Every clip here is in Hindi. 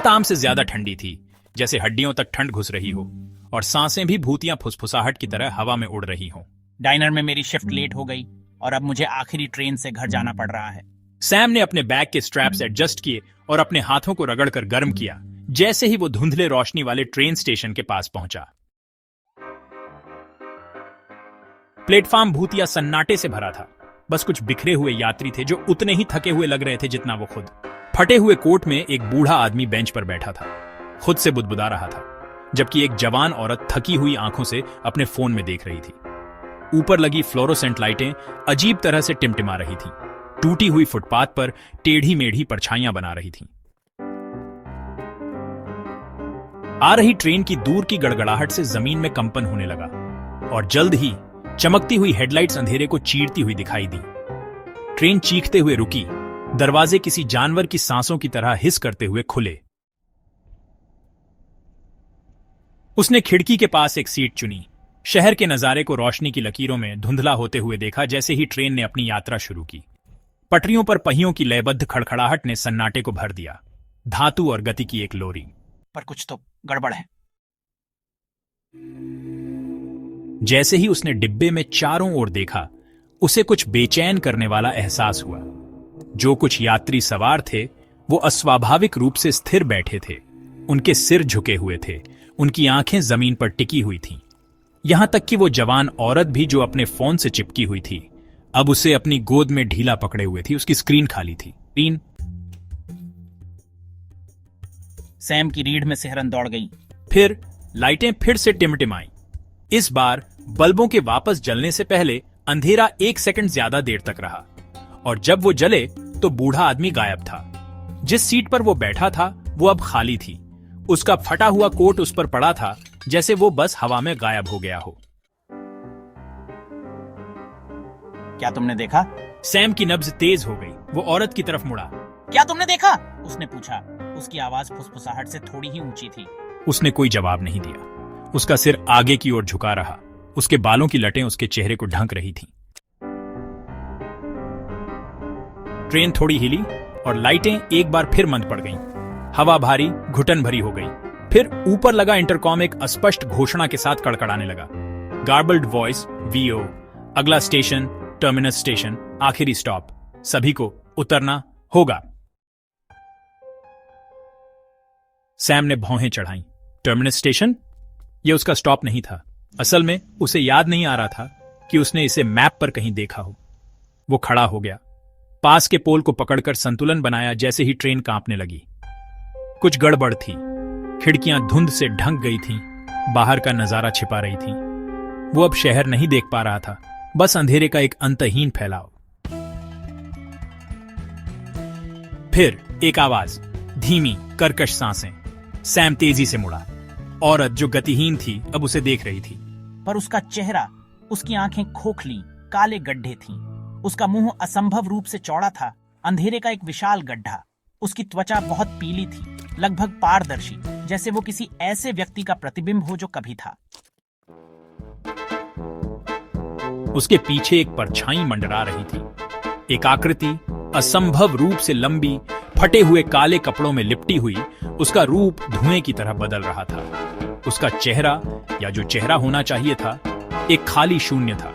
रात आम से ज्यादा ठंडी थी, जैसे हड्डियों तक ठंड घुस रही हो और सांसें भी भूतियां फुसफुसाहट की तरह हवा में उड़ रही हों। डाइनर में मेरी शिफ्ट लेट हो गई और अब मुझे आखिरी ट्रेन से घर जाना पड़ रहा है। सैम ने अपने बैग के स्ट्रैप्स एडजस्ट किए और अपने हाथों को रगड़कर गर्म किया जैसे ही वो धुंधले रोशनी वाले ट्रेन स्टेशन के पास पहुंचा। प्लेटफॉर्म भूतिया सन्नाटे से भरा था। बस कुछ बिखरे हुए यात्री थे जो उतने ही थके हुए लग रहे थे जितना वो खुद। फटे हुए कोट में एक बूढ़ा आदमी बेंच पर बैठा था, खुद से बुदबुदा रहा था, जबकि एक जवान औरत थकी हुई आंखों से अपने फोन में देख रही थी। ऊपर लगी फ्लोरोसेंट लाइटें अजीब तरह से टिमटिमा रही थीं। टूटी हुई फुटपाथ पर टेढ़ी मेढ़ी परछाइयां बना रही थीं। आ रही ट्रेन की दूर की गड़गड़ाहट से जमीन में कंपन होने लगा और जल्द ही चमकती हुई हेडलाइट्स अंधेरे को चीरती हुई दिखाई दी। ट्रेन चीखते हुए रुकी, दरवाजे किसी जानवर की सांसों की तरह हिस करते हुए खुले। उसने खिड़की के पास एक सीट चुनी, शहर के नजारे को रोशनी की लकीरों में धुंधला होते हुए देखा। जैसे ही ट्रेन ने अपनी यात्रा शुरू की, पटरियों पर पहियों की लयबद्ध खड़खड़ाहट ने सन्नाटे को भर दिया। धातु और गति की एक लोरी। पर कुछ तो गड़बड़ है। जैसे ही उसने डिब्बे में चारों ओर देखा, उसे कुछ बेचैन करने वाला एहसास हुआ। जो कुछ यात्री सवार थे वो अस्वाभाविक रूप से स्थिर बैठे थे। उनके सिर झुके हुए थे, उनकी आंखें जमीन पर टिकी हुई थीं। यहां तक कि वो जवान औरत भी जो अपने फोन से चिपकी हुई थी, अब उसे अपनी गोद में ढीला पकड़े हुए थी। उसकी स्क्रीन खाली थी। स्क्रीन। सैम की रीढ़ में सिहरन दौड़ गई। फिर लाइटें फिर से टिमटिमाई। इस बार बल्बों के वापस जलने से पहले अंधेरा 1 सेकंड ज्यादा देर तक रहा और जब वो जले तो बूढ़ा आदमी गायब था। जिस सीट पर वो बैठा था वो अब खाली थी। उसका फटा हुआ कोट उस पर पड़ा था, जैसे वो बस हवा में गायब हो गया हो। क्या तुमने देखा? सैम की नब्ज तेज हो गई। वो औरत की तरफ मुड़ा। क्या तुमने देखा? उसने पूछा। उसकी आवाज फुसफुसाहट से थोड़ी ही ऊंची थी। उसने कोई जवाब नहीं दिया। उसका सिर आगे की ओर झुका रहा। उसके बालों की लटें उसके चेहरे को ढक रही थीं। ट्रेन थोड़ी हिली और लाइटें एक बार फिर मंद पड़ गईं। हवा भारी, घुटन भरी हो गई। फिर ऊपर लगा इंटरकॉम एक अस्पष्ट घोषणा के साथ कड़कड़ाने लगा। गार्बल्ड वॉइस, वीओ, अगला स्टेशन टर्मिनस स्टेशन, आखिरी स्टॉप, सभी को उतरना होगा। सैम ने भौहें चढ़ाईं। Terminus station? यह उसका स्टॉप नहीं था। असल में उसे याद नहीं आ रहा था कि उसने इसे मैप पर कहीं देखा हो। वो खड़ा हो गया, पास के पोल को पकड़कर संतुलन बनाया। जैसे ही ट्रेन कांपने लगी, कुछ गड़बड़ थी। खिड़कियां धुंध से ढंक गई थीं, बाहर का नजारा छिपा रही थी। वो अब शहर नहीं देख पा रहा था, बस अंधेरे का एक अंतहीन फैलाव। फिर एक आवाज, धीमी कर्कश सांसें। सैम तेजी से मुड़ा। औरत जो गतिहीन थी अब उसे देख रही थी। पर उसका चेहरा, उसकी आंखें खोखली, काले गड्ढे थीं। उसका मुंह असंभव रूप से चौड़ा था, अंधेरे का एक विशाल गड्ढा। उसकी त्वचा बहुत पीली थी, लगभग पारदर्शी, जैसे वो किसी ऐसे व्यक्ति का प्रतिबिंब हो जो कभी था। उसके पीछे एक परछाई मंडरा रही थी। एक आकृति असंभव रूप से लंबी, फटे हुए काले कपड़ों में लिपटी हुई। उसका रूप धुएं की तरह बदल रहा था। उसका चेहरा, या जो चेहरा होना चाहिए था, एक खाली शून्य था।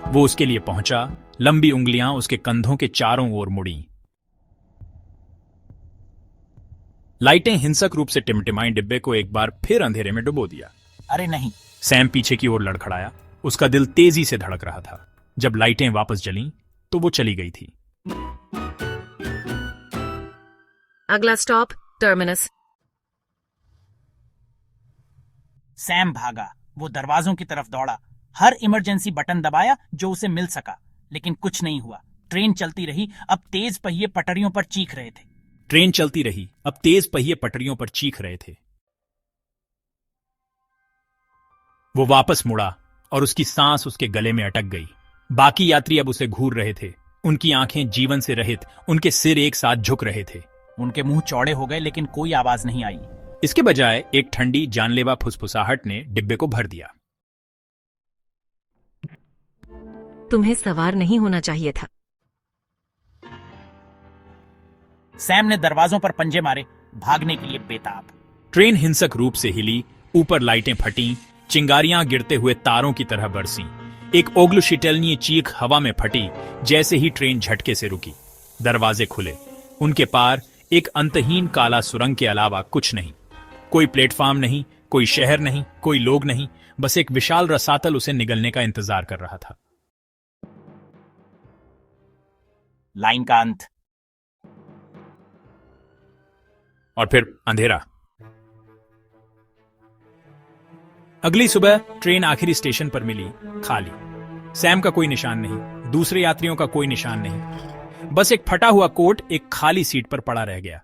वो उसके लिए पहुंचा। लंबी उंगलियां उसके कंधों के चारों ओर मुड़ी। लाइटें हिंसक रूप से टिमटिमाई डिब्बे को एक बार फिर अंधेरे में डुबो दिया। अरे नहीं! सैम पीछे की ओर लड़खड़ाया। उसका दिल तेजी से धड़क रहा था। जब लाइटें वापस जलीं, तो वो चली गई थी। अगला स्टॉप टर्मिनस। सैम भागा। वो दरवाजों की तरफ दौड़ा, हर इमरजेंसी बटन दबाया जो उसे मिल सका, लेकिन कुछ नहीं हुआ। ट्रेन चलती रही। अब तेज पहिए पटरियों पर चीख रहे थे। ट्रेन चलती रही। अब तेज पहिए पटरियों पर चीख रहे थे। वो वापस मुड़ा और उसकी सांस उसके गले में अटक गई। बाकी यात्री अब उसे घूर रहे थे। उनकी आंखें जीवन से रहित, उनके सिर एक साथ झुक रहे थे। उनके मुंह चौड़े हो गए, लेकिन कोई आवाज नहीं आई। इसके बजाय एक ठंडी जानलेवा फुसफुसाहट ने डिब्बे को भर दिया। तुम्हें सवार नहीं होना चाहिए था। सैम ने दरवाजों पर पंजे मारे, भागने के लिए बेताब। ट्रेन हिंसक रूप से हिली, ऊपर लाइटें फटी, चिंगारियां गिरते हुए तारों की तरह बरसीं। एक ओग्लुशिटेलनीय चीख हवा में फटी जैसे ही ट्रेन झटके से रुकी। दरवाजे खुले। उनके पार एक अंतहीन काला सुरंग के अलावा कुछ नहीं। कोई प्लेटफॉर्म नहीं, कोई शहर नहीं, कोई लोग नहीं, बस एक विशाल रसातल उसे निगलने का इंतजार कर रहा था। लाइन का अंत। और फिर अंधेरा। अगली सुबह ट्रेन आखिरी स्टेशन पर मिली, खाली। सैम का कोई निशान नहीं, दूसरे यात्रियों का कोई निशान नहीं। बस एक फटा हुआ कोट एक खाली सीट पर पड़ा रह गया।